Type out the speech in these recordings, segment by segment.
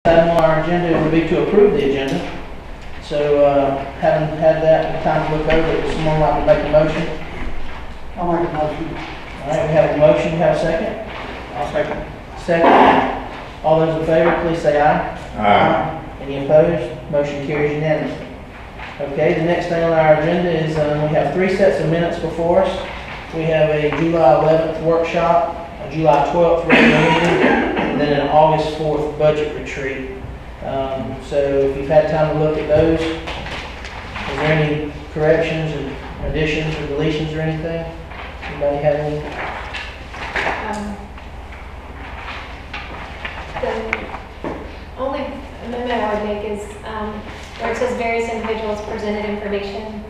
Item on our agenda would be to approve the agenda. So, having had that time to look over it, would someone like to make a motion? I'll make a motion. All right, we have a motion, have a second? I'll second. Second. All those in favor, please say aye. Aye. Any opposed? Motion carries unanimously. Okay, the next thing on our agenda is, we have 3 sets of minutes before us. We have a July 11th workshop, a July 12th regular meeting, and then an August 4th budget retreat. So if you've had time to look at those, is there any corrections or additions or deletions or anything? Anybody have any? The only amendment I would make is where it says various individuals presented information.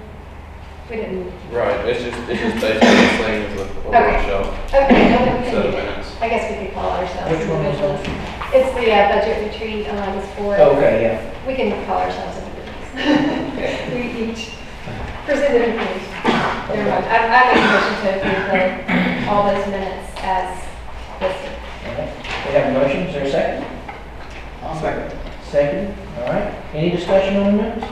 We didn't. Right, it's just basically the same as a workshop. Okay, no, then we Set of can, minutes. I guess we could call ourselves Which one was individuals. that? It's the budget retreat on August 4th. Okay, yeah. We can call ourselves individuals. We each presented information. Never mind. I make a motion to approve all those minutes as listed. All right. We have a motion, is there a second? I'll second. Second, all right. Any discussion on the minutes?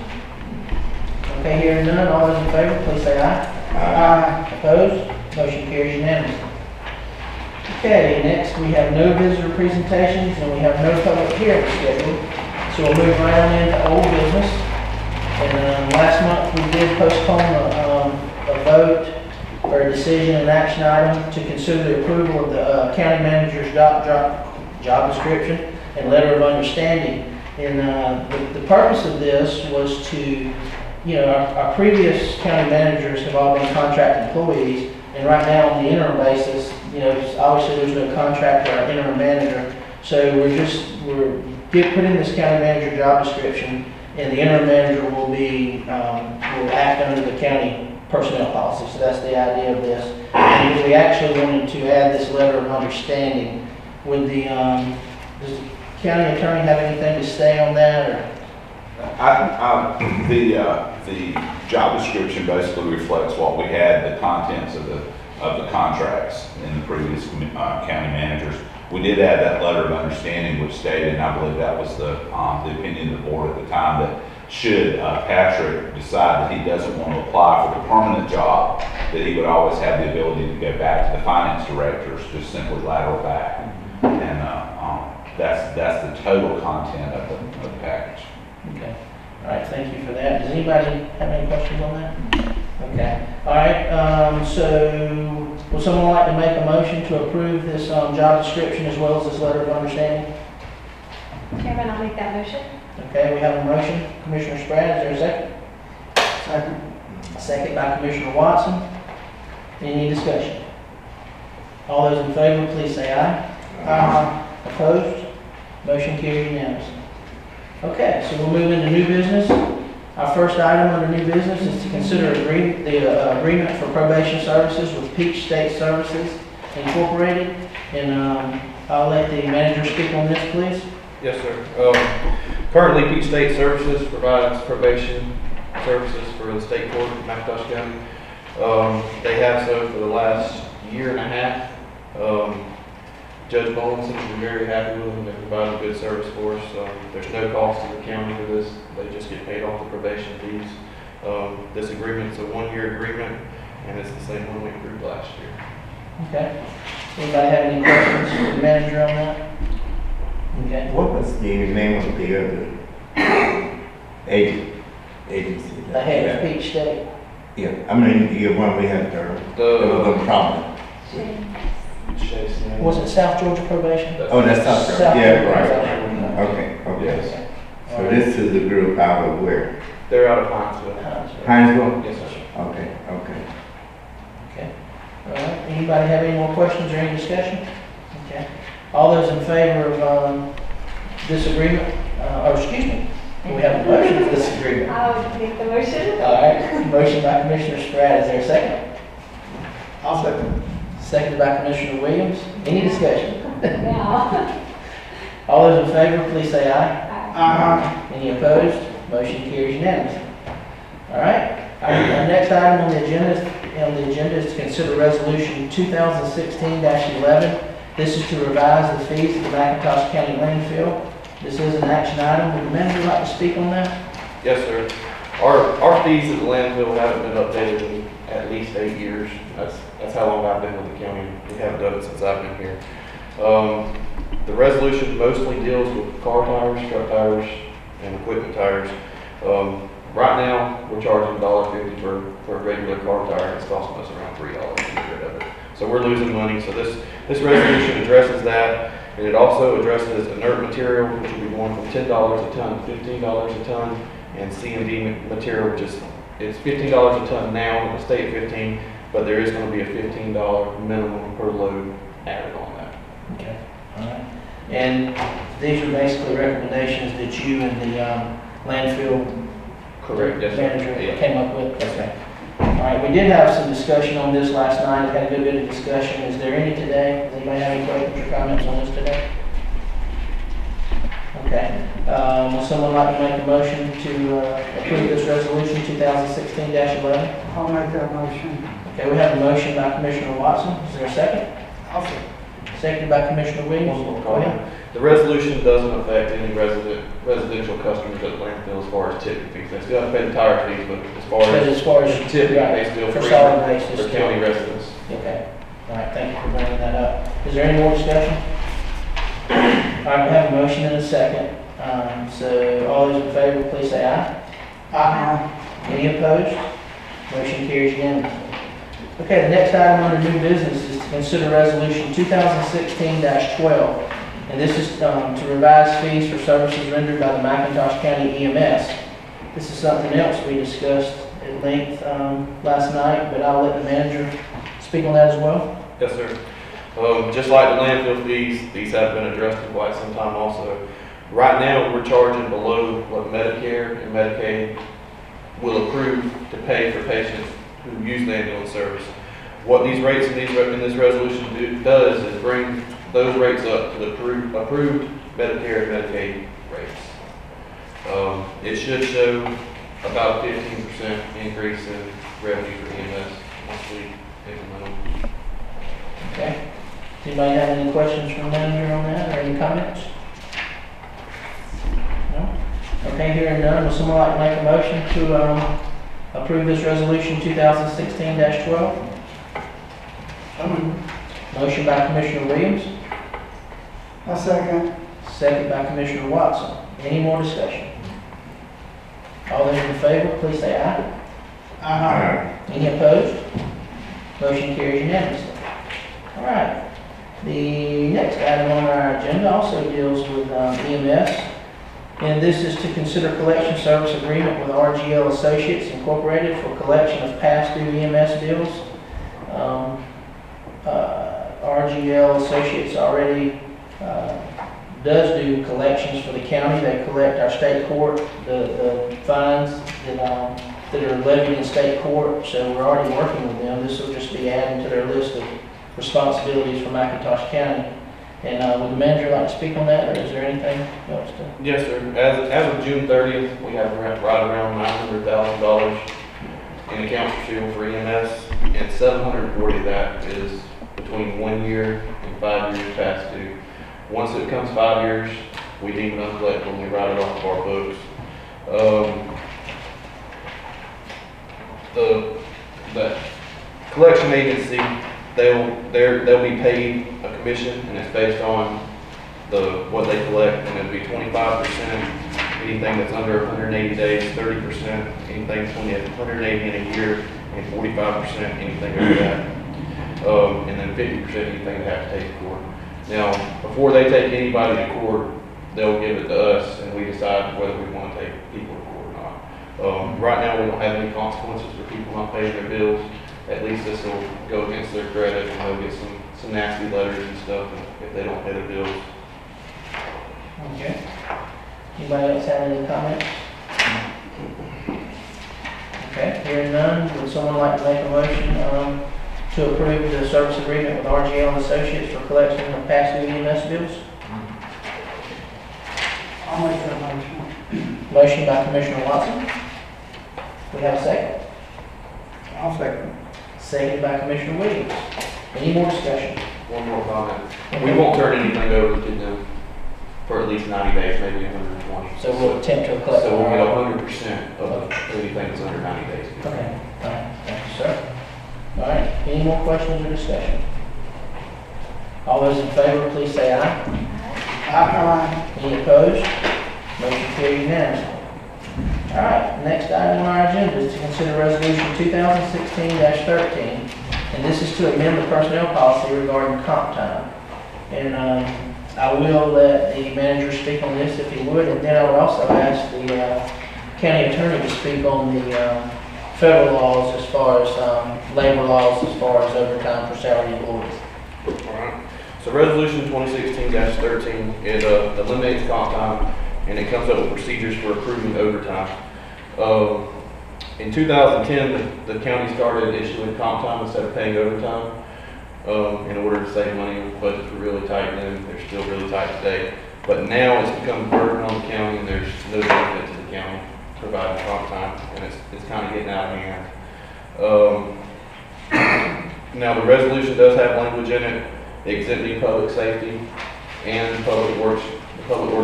Okay, hearing none, all those in favor, please say aye. Aye. Opposed? Motion carries unanimously. Okay, next we have no visitor presentations and we have no public hearing scheduled. So we'll move right on into old business. And last month we did postpone a vote or a decision and action item to consider the approval of the county manager's job description and letter of understanding. And the purpose of this was to, our previous county managers have all been contract employees, and right now on the interim basis, obviously there's no contract for our interim manager, so we're putting this county manager job description, and the interim manager will act under the county personnel policy. So that's the idea of this. And we actually wanted to add this letter of understanding. Does the county attorney have anything to say on that, or? The job description basically reflects what we had, the contents of the contracts in the previous county managers. We did add that letter of understanding, which stated, and I believe that was the opinion of the board at the time, that should Patrick decide that he doesn't want to apply for the permanent job, that he would always have the ability to go back to the finance directors, just simply lateral back. And that's the total content of the package. Okay. All right, thank you for that. Does anybody have any questions on that? Okay. All right, so would someone like to make a motion to approve this job description as well as this letter of understanding? Chairman, I'll make that motion. Okay, we have a motion. Commissioner Spratt, is there a second? Second. A second by Commissioner Watson. Any discussion? All those in favor, please say aye. Aye. Opposed? Motion carried unanimously. Okay, so we'll move into new business. Our first item under new business is to consider the agreement for probation services with Peach State Services Incorporated. And I'll let the manager speak on this, please. Yes, sir. Currently, Peach State Services provides probation services for the state court in McIntosh County. They have so for the last year and a half. Judge Bowlinson has been very happy with them. They provide a good service for us. There's no cost to the county for this. They just get paid off the probation fees. This agreement is a 1-year agreement, and it's the same one we approved last year. Okay. Anybody have any questions for the manager on that? Okay. What was the name of the other agency? The head of Peach State. Yeah, I mean, the one we had there, there was a problem. Was it South Georgia Probation? Oh, that's South Georgia. South Yeah, Georgia right. Probation. Okay. Yes. So this is the group out of where? They're out of Hinesville. Hinesville? Yes, sir. Okay. Okay. All right. Anybody have any more questions or any discussion? Okay. All those in favor of this agreement, we have a motion for this agreement. I'll make the motion. All right. Motion by Commissioner Spratt. Is there a second? I'll second. Seconded by Commissioner Williams. Any discussion? Yeah. All those in favor, please say aye. Aye. Any opposed? Motion carries unanimously. All right. Our next item on the agenda is to consider Resolution 2016-11. This is to revise the fees of the McIntosh County landfill. This is an action item. Would the manager like to speak on that? Yes, sir. Our fees at the landfill haven't been updated in at least 8 years. That's how long I've been with the county. We haven't done it since I've been here. The resolution mostly deals with car tires, truck tires, and equipment tires. Right now, we're charging $1.50 for a regular car tire. It's costing us around $3 to get rid of it. So we're losing money. So this resolution addresses that, and it also addresses inert material, which will be going from $10 a ton to $15 a ton, and C&D material, which is it's $15 a ton now. It'll stay at $15, but there is going to be a $15 minimum per load added on that. Okay, all right. And these are basically recommendations that you and the landfill Correct. Yes, sir. manager Yeah. came up with? Okay. All right, we did have some discussion on this last night, had a good bit of discussion. Is there any today? Does anybody have any questions or comments on this today? Okay. Would someone like to make a motion to approve this resolution 2016-11? I'll make that motion. Okay, we have a motion by Commissioner Watson. Is there a second? I'll second. Seconded by Commissioner Williams. One more Go ahead. comment. The resolution doesn't affect any residential customers at the landfill as far as tipping fees. They still have to pay the tire fees, but But as far as tipping, right, they still for free solid waste, it's for still- county residents. Okay, all right, thank you for bringing that up. Is there any more discussion? All right, we have a motion and a second. So all those in favor, please say aye. Aye. Any opposed? Motion carries unanimously. Okay, the next item under new business is to consider resolution 2016-12. And this is to revise fees for services rendered by the McIntosh County EMS. This is something else we discussed at length last night, but I'll let the manager speak on that as well. Yes, sir. Just like the landfill fees, these have been addressed for quite some time also. Right now, we're charging below what Medicare and Medicaid will approve to pay for patients who use the ambulance service. What these rates in this resolution does is bring those rates up to the approved Medicare and Medicaid rates. It should show about a 15% increase in revenue for EMS once we implement them. Okay. Anybody have any questions from the manager on that, or any comments? No? Okay, hearing none, would someone like to make a motion to approve this resolution 2016-12? Motion by Commissioner Williams, I'll second. second by Commissioner Watson. Any more discussion? All those in favor, please say aye. Aye. Any opposed? Motion carries unanimously. All right. The next item on our agenda also deals with EMS, and this is to consider collection service agreement with RGL Associates Incorporated for collection of past due EMS bills. RGL Associates already does do collections for the county. They collect our state court, the fines that are levied in state court, so we're already working with them. This will just be adding to their list of responsibilities for McIntosh County. And would the manager like to speak on that, or is there anything else to? Yes, sir. As of June 30th, we have right around $900,000 in accounts receivable for EMS, and 740 of that is between 1 year and 5 years past due. Once it becomes 5 years, we deem it uncollectible and we write it off of our books. The collection agency, they'll be paid a commission, and it's based on what they collect, and it'll be 25%, anything that's under 180 days, 30%, anything between 180 in a year, and 45%, anything over that. And then 50% anything they have to take to court. Now, before they take anybody to court, they'll give it to us, and we decide whether we want to take people to court or not. Right now, we don't have any consequences for people not paying their bills. At least this will go against their credit, and they'll get some nasty letters and stuff if they don't pay their bills. Okay. Anybody else have any comments? Okay, hearing none, would someone like to make a motion to approve the service agreement with RGL Associates for collection of past due EMS bills? I'll make that motion. Motion by Commissioner Watson. We have a second. I'll second. Seconded by Commissioner Williams. Any more discussion? One more comment. We won't turn anything over to them. for at least 90 days, maybe 120. So we'll attempt to collect. So we'll get 100% of anything that's under 90 days. Okay, all right, thank you, sir. All right, any more questions or discussion? All those in favor, please say aye. Aye. Any opposed? Motion carried unanimously. All right, next item on our agenda is to consider resolution 2016-13, and this is to amend the personnel policy regarding comp time. And I will let the manager speak on this if he would, and then I would also ask the county attorney to speak on the federal laws as far as labor laws as far as overtime for salary employees. Alright, so resolution 2016-13, it eliminates comp time, and it comes up with procedures for approving overtime. In 2010, the county started issuing comp time instead of paying overtime, in order to save money. The budgets were really tight then, they're still really tight today. But now it's become a burden on the county, and there's no benefit to the county providing comp time, and it's kind of getting out of hand. Now, the resolution does have language in it exempting public safety and the Public Works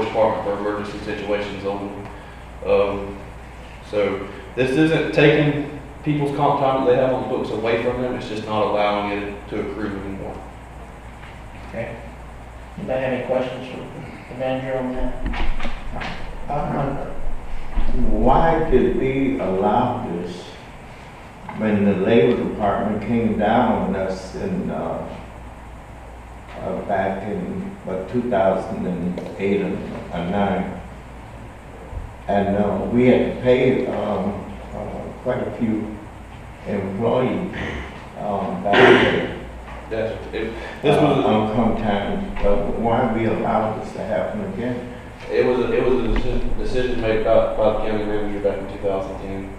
Department for emergency situations only. So this isn't taking people's comp time that they have on the books away from them, it's just not allowing it to accrue anymore. Okay. Anybody have any questions for the manager on that? Why did we allow this when the Labor Department came down on us in, back in, 2008 or 9? And we had to pay quite a few employees back then. This was on comp time, but why we allowed this to happen again? it was a decision made by the county manager back in 2010.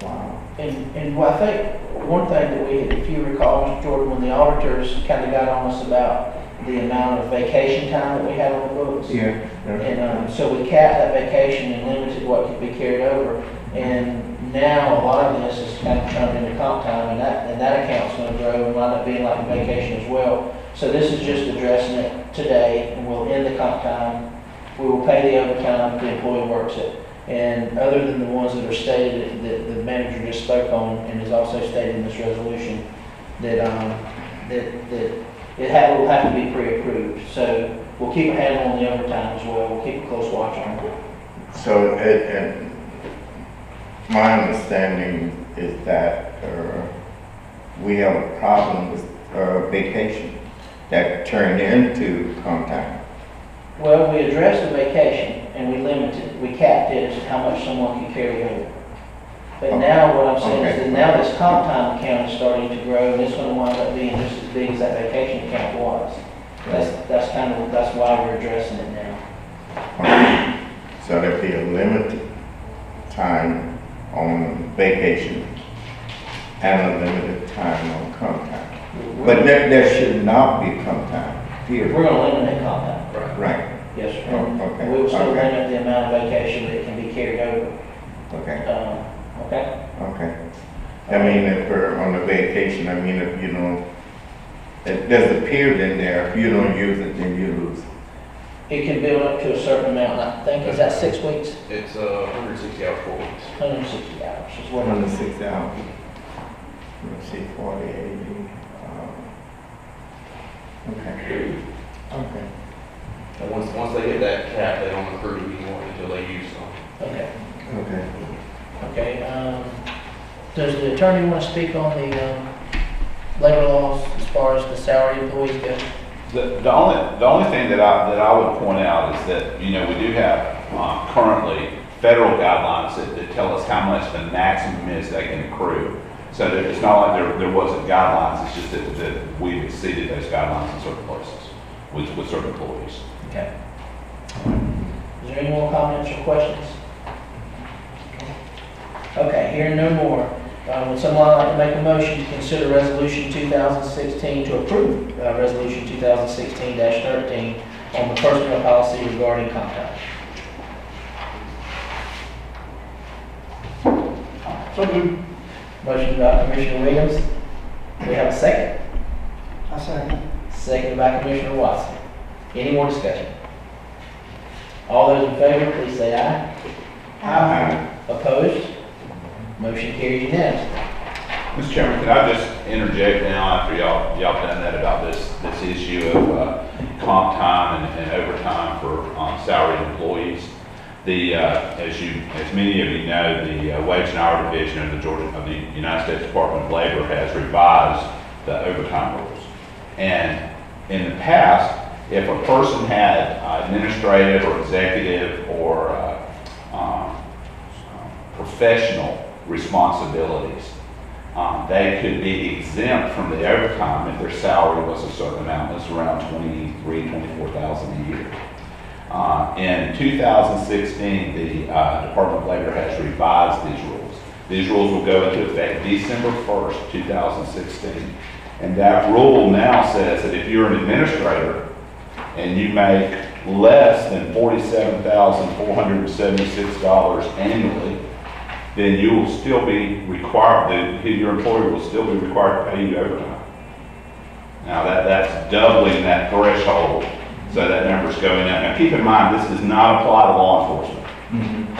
Wow. And well, I think one thing that we, if you recall, Mr. Jordan, when the auditors kind of got on us about the amount of vacation time that we had on the books. Yeah. And so we capped that vacation and limited what could be carried over. And now a lot of this is kind of turned into comp time, and that account's going to grow and wind up being like a vacation as well. So this is just addressing it today, and we'll end the comp time. We will pay the overtime if the employee works it. And other than the ones that are stated, that the manager just spoke on, and is also stated in this resolution, that will have to be pre-approved. So we'll keep a handle on the overtime as well. We'll keep a close watch on it. So my understanding is that we have a problem with vacation that turned into comp time. Well, we addressed the vacation and we limited, we capped it as to how much someone can carry over. But now what I'm saying is that now this comp time account is starting to grow, and it's going to wind up being just as big as that vacation account was. That's why we're addressing it now. So there'll be a limited time on vacation and a limited time on comp time. But there should not be comp time, period. We're going to eliminate comp time. Right. Yes, sir. Oh, okay. We will still Okay. limit the amount of vacation that can be carried over. Okay. Okay? Okay. I mean, if we're on the vacation, I mean, if you know, if there's a period in there, if you don't use it, then you lose. It can build up to a certain amount. I think, is that 6 weeks? It's 160 hours, 4 weeks. 160 hours is what. 106 hours. Let's see, 40, 80. Okay. Okay. And once they hit that cap, they don't accrue anymore until they use some. Okay. Okay. Okay, does the attorney want to speak on the labor laws as far as the salary employees go? The only thing that I would point out is that, you know, we do have currently federal guidelines that tell us how much the maximum is they can accrue. So that it's not like there wasn't guidelines, it's just that we've exceeded those guidelines in certain places with certain employees. Okay. Is there any more comments or questions? Okay, hearing no more. Would someone like to make a motion to consider resolution 2016 to approve resolution 2016-13 on the personnel policy regarding comp time? So moved. Motion by Commissioner Williams. Do we have a second? I second. Second by Commissioner Watson. Any more discussion? All those in favor, please say aye. Aye. Opposed? Motion carries unanimously. Mr. Chairman, could I just interject now after y'all done that about this issue of comp time and overtime for salaried employees? As many of you know, the Wage and Hour Division of the United States Department of Labor has revised the overtime rules. And in the past, if a person had administrative or executive or professional responsibilities, they could be exempt from the overtime if their salary was a certain amount. It's around $24,000 a year. In 2016, the Department of Labor has revised these rules. These rules will go into effect December 1st, 2016. And that rule now says that if you're an administrator and you make less than $47,476 annually, then you will still be required, your employer will still be required to pay you overtime. Now that's doubling that threshold, so that number's going up. Now keep in mind, this does not apply to law enforcement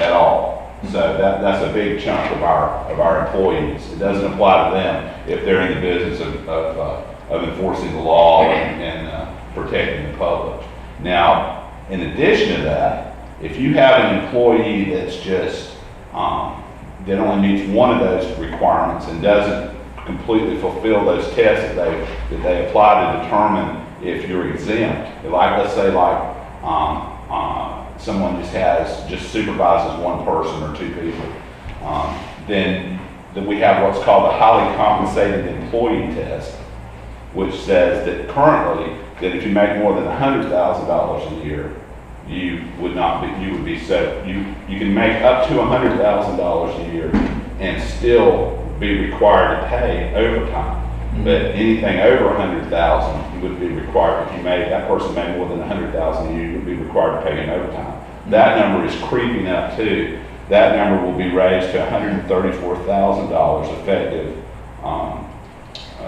at all. So that's a big chunk of our employees. It doesn't apply to them if they're in the business of enforcing the law and protecting the public. Now, in addition to that, if you have an employee that's just that only meets one of those requirements and doesn't completely fulfill those tests that they apply to determine if you're exempt, like let's say someone just supervises one person or two people, then we have what's called the highly compensated employee test, which says that currently that if you make more than $100,000 a year, you would be set. You can make up to $100,000 a year and still be required to pay overtime. But anything over $100,000, you would be required, if that person made more than $100,000 a year, you would be required to pay in overtime. That number is creeping up too. That number will be raised to $134,000 effective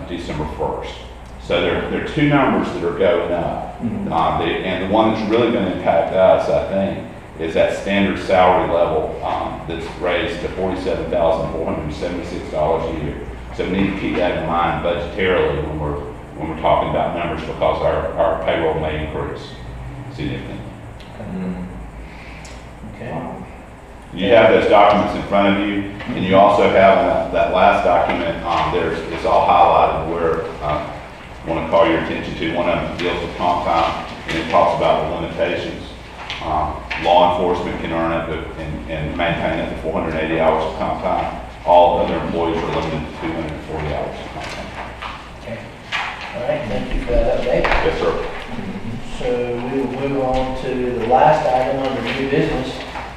December 1st. So there are two numbers that are going up. And the one that's really going to impact us, I think, is that standard salary level that's raised to $47,476 a year. So we need to keep that in mind budgetarily when we're talking about numbers, because our payroll may increase significantly. Okay. You have those documents in front of you, and you also have that last document. It's all highlighted where I want to call your attention to. One of them deals with comp time, and it talks about the limitations. Law enforcement can earn up to and maintain up to 480 hours of comp time. All other employees are limited to 240 hours of comp time. Okay. All right, thank you for that update. Yes, sir. So we will move on to the last item under new business,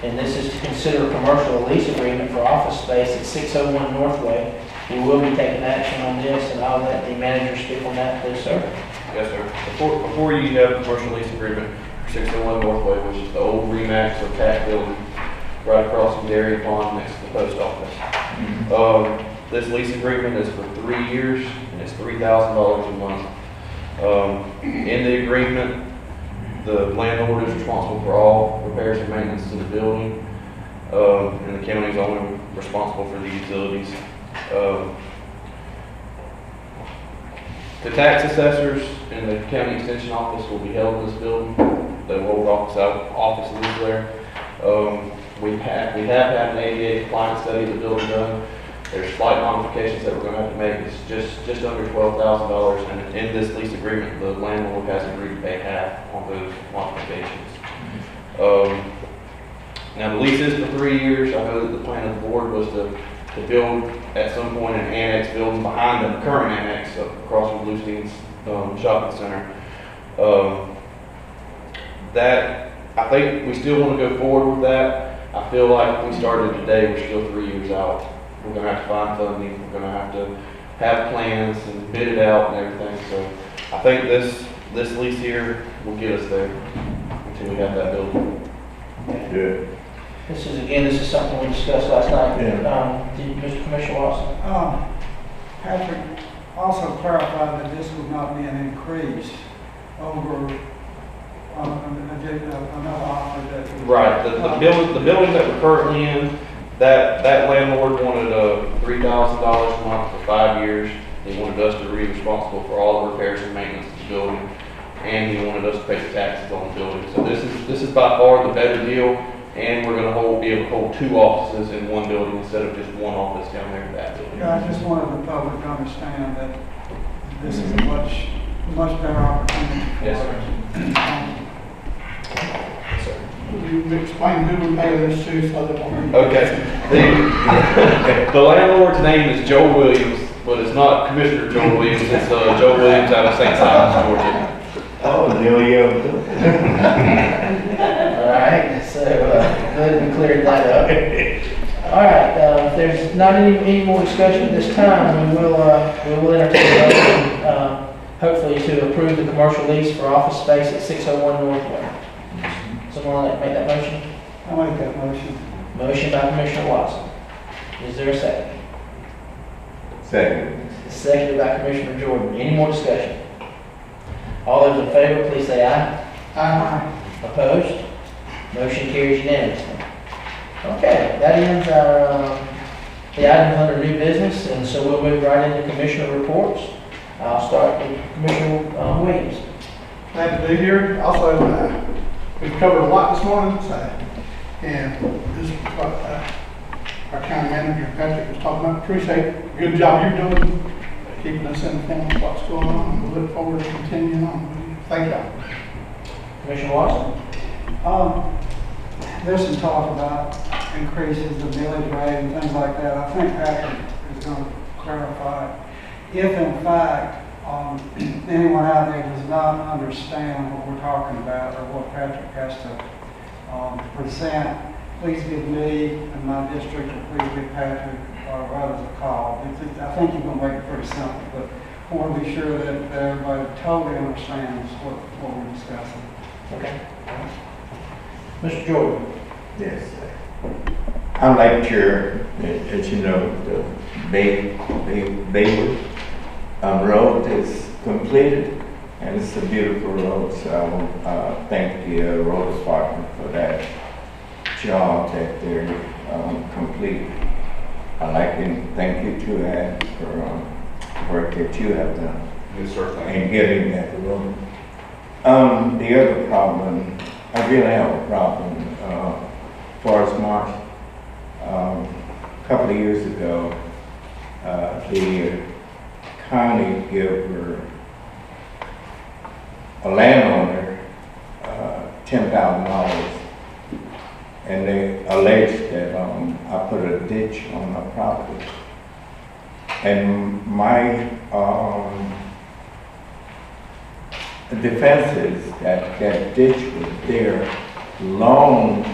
and this is to consider a commercial lease agreement for office space at 601 Northway. We will be taking action on this, and I'll let the manager speak on that, please, sir. Yes, sir. Before you have a commercial lease agreement for 601 Northway, which is the old Remax or Tax building right across from Dairy Pond next to the post office. This lease agreement is for 3 years, and it's $3,000 a month. In the agreement, the landlord is responsible for all repairs and maintenance to the building, and the county is only responsible for the utilities. The tax assessors and the county extension office will be held in this building. The old office is there. We have had an ADA compliance study of the building done. There's slight modifications that we're going to have to make. It's just under $12,000, and in this lease agreement, the landlord has agreed to pay half on those modifications. Now the lease is for 3 years. I know that the plan of the board was to build at some point an annex building behind the current annex across from Bluestein's shopping center. That I think we still want to go forward with that. I feel like if we started today, we're still 3 years out. We're going to have to find funding. We're going to have plans and bid it out and everything. So I think this lease here will get us there until we have that building. Good. This is something we discussed last night. Yeah. Mr. Commissioner Watson? Patrick also clarified that this would not be an increase over another offer that. Right, the building that we're currently in, that landlord wanted $3,000 a month for 5 years. He wanted us to be responsible for all the repairs and maintenance of the building, and he wanted us to pay the taxes on the building. So this is by far the better deal, and we're gonna be able to hold 2 offices in one building instead of just 1 office down there in that building. Yeah, I just wanted the public to understand that this is a much, much better opportunity for Yes, us. Yes, sir. You explain who we pay this to so that. Okay. The landlord's name is Joe Williams, but it's not Commissioner Joe Williams, it's Joe Williams out of St. Simons, Georgia. Oh, Leo. All right, so, good, we cleared that up. All right, if there's not any more discussion at this time, we will entertain a motion, hopefully to approve the commercial lease for office space at 601 Northway. Someone like to make that motion? I'll make that motion. Motion by Commissioner Watson. Is there a second? Second. Seconded by Commissioner Jordan. Any more discussion? All those in favor, please say aye. Aye. Opposed? Motion carries unanimously. Okay, that ends our, the items under new business, and so we'll move right into commissioner reports. I'll start with Commissioner Williams. Glad to be here. Also, we've covered a lot this morning, so, and this is what our county manager Patrick was talking about. Appreciate the good job you're doing, keeping us informed of what's going on, and we look forward to continuing on with you. Thank y'all. Commissioner Watson? There's some talk about increases the millage rate and things like that. I think Patrick is going to clarify. If in fact, anyone out there does not understand what we're talking about or what Patrick has to present, please give me and my district, or please give Patrick or others a call. I think you're going to make it pretty simple, but I want to be sure that everybody totally understands what we're discussing. Okay. Mr. Jordan? Yes. I like your, as you know, the Baywood road is completed, and it's a beautiful road, so I want to thank the road department for that job that they're completing. I'd like to thank you too, Ed, for work that you have done Yes, sir. Thank you. in getting that road. The other problem, I really have a problem, Forest Marsh. A couple of years ago, the county gave a landowner $10,000, and they alleged that I put a ditch on my property. And my defense is that that ditch was there long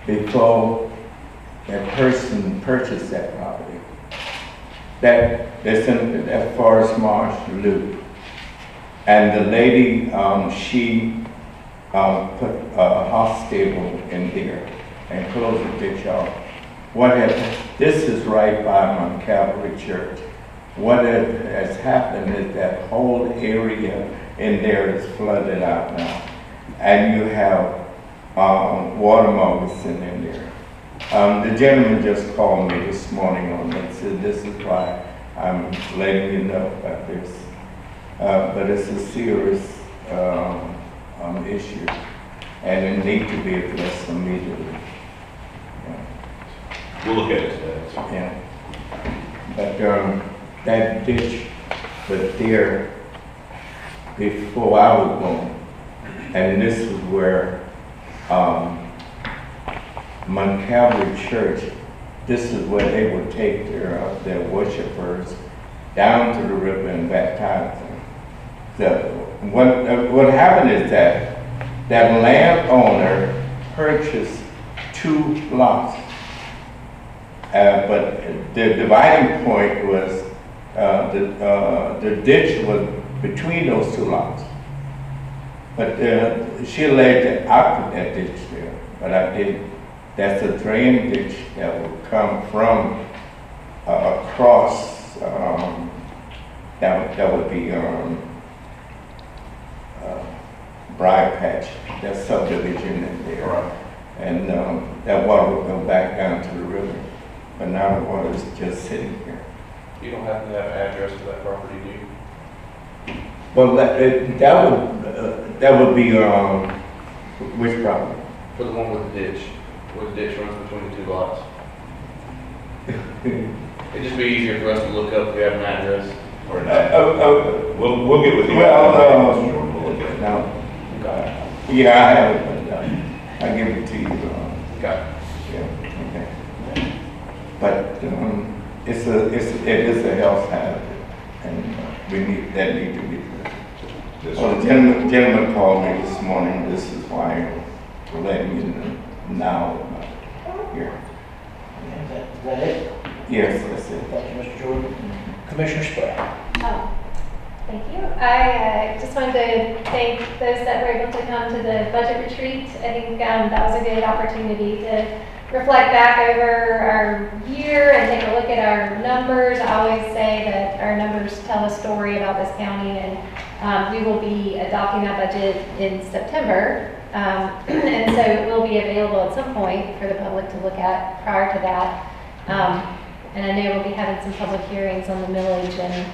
before that person purchased that property. That's in that Forest Marsh loop. And the lady, she put a house stable in there and closed the ditch off. What happened? This is right by my Calvary Church. What has happened is that whole area in there is flooded out now. And you have water moccasins in there. The gentleman just called me this morning on that, said this is why I'm letting you know about this. But it's a serious issue, and it needs to be addressed immediately. We'll look at it today. Yeah. But that ditch was there before I was born, and this is where Montgomery Church, this is where they would take their worshipers down to the river and baptize them. So what happened is that landowner purchased 2 lots, but the dividing point was the ditch was between those 2 lots. But she alleged that I put that ditch there, but I didn't. That's a drain ditch that will come from across, that would be Briar Patch, that subdivision in there. Right. And that water will go back down to the river, but now the water is just sitting here. You don't happen to have an address to that property, do you? Well, that would be, which property? For the one with the ditch, where the ditch runs between the two lots. It'd just be easier for us to look up if we have an address. Or not. We'll get with you. Well, Mr. Jordan, we'll look at it. No, Okay. yeah, I have it, but I'll give it to you. Okay. Yeah, okay. But it is a health hazard, and that need to be. This Well, one. the gentleman called me this morning. This is why we're letting you know now about it. Here. Is that it? Yes, that's it. Thank you, Mr. Jordan. Commissioner Spratt. Oh, thank you. I just wanted to thank those that were able to come to the budget retreat. I think that was a good opportunity to reflect back over our year and take a look at our numbers. I always say that our numbers tell a story about this county, and we will be adopting that budget in September. And so it will be available at some point for the public to look at prior to that. And I know we'll be having some public hearings on the millage and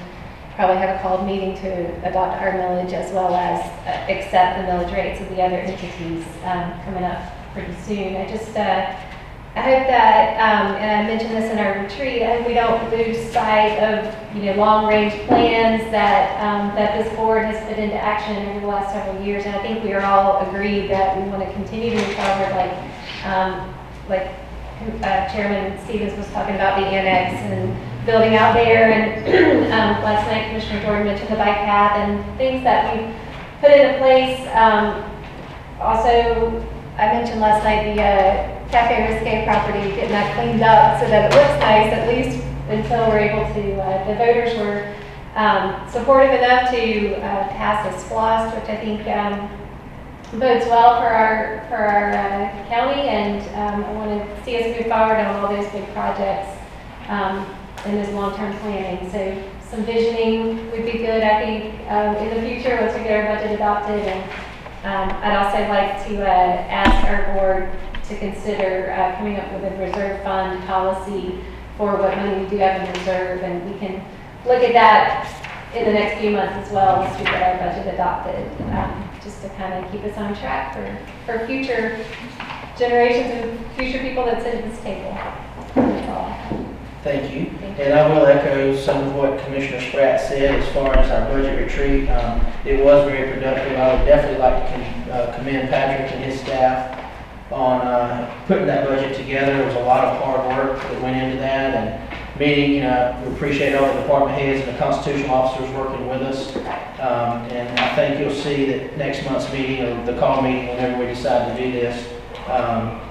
probably have a called meeting to adopt our millage as well as accept the millage rates of the other entities coming up pretty soon. I hope that, and I mentioned this in our retreat, I hope we don't lose sight of, long-range plans that this board has put into action over the last several years. And I think we are all agreed that we want to continue to move forward, like Chairman Stevens was talking about the annex and building out there. And last night, Commissioner Jordan mentioned the bike path and things that we put into place. Also, I mentioned last night the Cafe Risque property, getting that cleaned up so that it looks nice, at least until we're able to, the voters were supportive enough to pass a SPLOST, which I think bodes well for our county, and I want to see us move forward on all those big projects in this long-term planning. So some visioning would be good, I think, in the future once we get our budget adopted. And I'd also like to ask our board to consider coming up with a reserve fund policy for what money we do have in reserve, and we can look at that in the next few months as well once we get our budget adopted, just to kind of keep us on track for future generations and future people that sit at this table. That's all I have. Thank you. Thank you. And I will echo some of what Commissioner Spratt said as far as our budget retreat. It was very productive. I would definitely like to commend Patrick and his staff on putting that budget together. There was a lot of hard work that went into that, and meeting, we appreciate all the department heads and the constitutional officers working with us. And I think you'll see that next month's meeting, or the call meeting, whenever we decide to do this,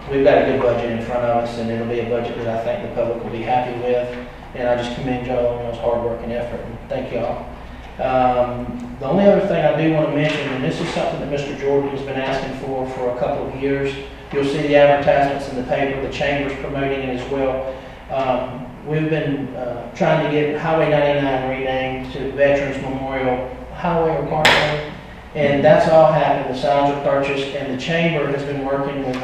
we've got a good budget in front of us, and it'll be a budget that I think the public will be happy with. And I just commend y'all on y'all's hard work and effort, and thank y'all. The only other thing I do want to mention, and this is something that Mr. Jordan has been asking for a couple of years. You'll see the advertisements in the paper, the chamber's promoting it as well. We've been trying to get Highway 99 renamed to Veterans Memorial Highway or Parkway, and that's all happened. The signs are purchased, and the chamber has been working with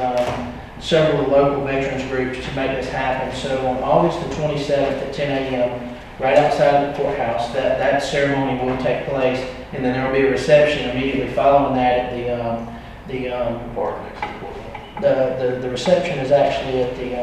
several of the local veterans groups to make this happen. So on August the 27th at 10 a.m., right outside the courthouse, that ceremony will take place, and then there will be a reception immediately following that at Park next to the courthouse. the reception is actually at the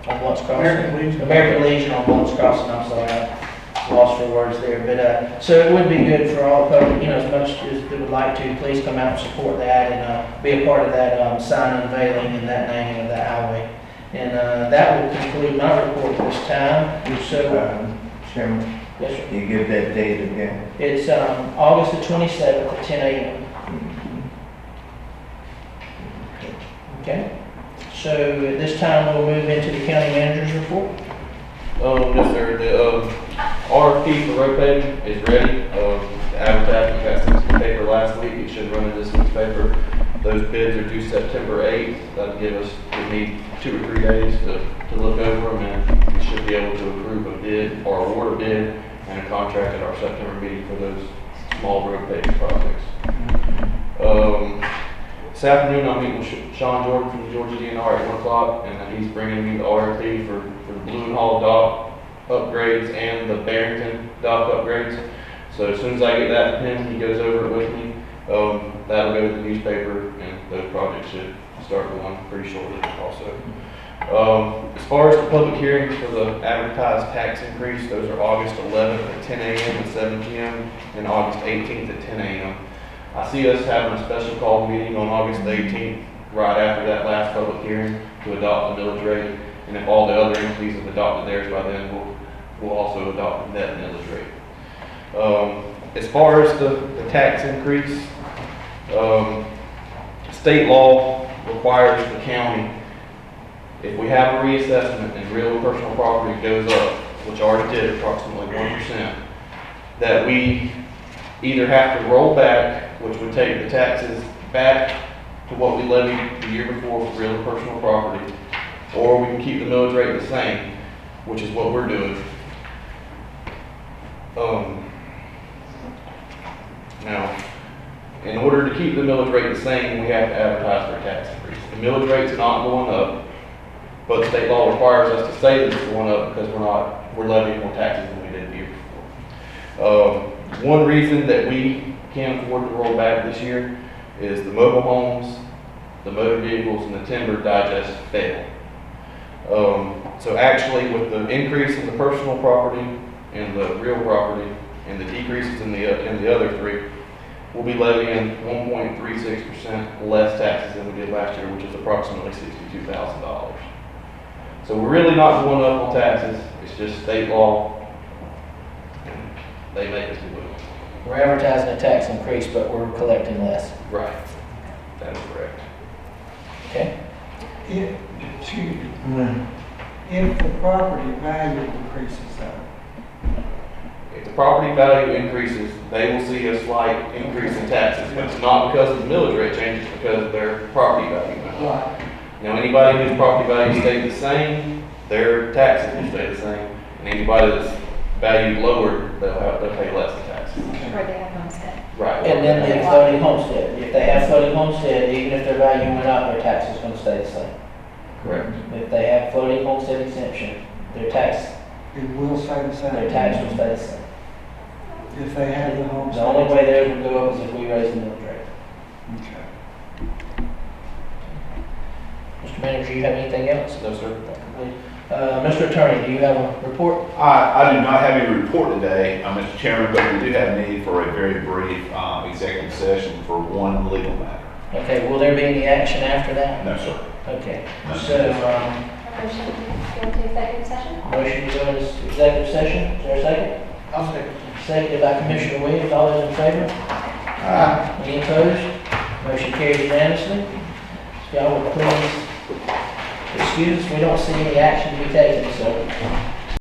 on Blunt's Crossing. American Legion. American Legion on Blunt's Crossing. I'm sorry, I lost for words there. But so it would be good for all the public, as much as they would like to, please come out and support that and be a part of that sign unveiling and that naming of that highway. And that will conclude my report this time. So, Chairman, yes, sir. you give that date again? It's August the 27th at 10 a.m. Okay. So at this time, we'll move into the county manager's report. Yes, sir. The RFP for road paving is ready. The advertisement got sent to the paper last week. It should run in this week's paper. Those bids are due September 8th. That'll give us, we need 2 or 3 days to look over them, and we should be able to approve a bid or award a bid and a contract at our September meeting for those small road paving projects. This afternoon, I'm meeting with Sean Jordan from the Georgia DNR at 1 o'clock, and he's bringing me the RFP for the Blue and Hall dock upgrades and the Barrington dock upgrades. So as soon as I get that from him, he goes over it with me. That'll go to the newspaper, and those projects should start going pretty shortly also. As far as the public hearings for the advertised tax increase, those are August 11th at 10 a.m. and 7 p.m. and August 18th at 10 a.m. I see us having a special call meeting on August 18th, right after that last public hearing, to adopt the millage rate. And if all the other entities have adopted theirs by then, we'll also adopt that millage rate. As far as the tax increase, state law requires the county, if we have a reassessment and real and personal property goes up, which ours did approximately 1%, that we either have to roll back, which would take the taxes back to what we levied the year before for real and personal property, or we can keep the millage rate the same, which is what we're doing. Now, in order to keep the millage rate the same, we have to advertise for a tax increase. The millage rate's not going up, but state law requires us to say that it's going up because we're levying more taxes than we did the year before. One reason that we can't afford to roll back this year is the mobile homes, the motor vehicles, and the timber digest fail. So actually, with the increase in the personal property and the real property and the decreases in the other three, we'll be levying 1.36% less taxes than we did last year, which is approximately $62,000. So we're really not going up on taxes. It's just state law. And they make us do it. We're advertising a tax increase, but we're collecting less. Right. That is correct. Okay? Excuse me. If the property value increases though, If the property value increases, they will see a slight increase in taxes, but it's not because of the millage rate change, it's because of their property value went up. right, Now, anybody whose property value stayed the same, their taxes will stay the same, and anybody that's valued lower, they'll pay less in taxes. Or they have homestead. Right. And then the floating homestead. If they have floating homestead, even if their value went up, their tax is going to stay the same. Correct. If they have floating homestead exemption, their tax it will stay the same. will stay the same. If they have the homes. The only way theirs would go up is if we raise the millage rate. Okay. Mr. Manager, you have anything else? No, sir. Mr. Attorney, do you have a report? I do not have any report today, Mr. Chairman, but we do have need for a very brief executive session for one legal matter. Okay, will there be any action after that? No, sir. Okay, No. so, Motion to go into executive session? motion to go into executive session, is there a second? I'll say. Seconded by Commissioner Williams, all those in favor? Any opposed? Motion carried unanimously. If y'all would please excuse us, we don't see any action to be taken, so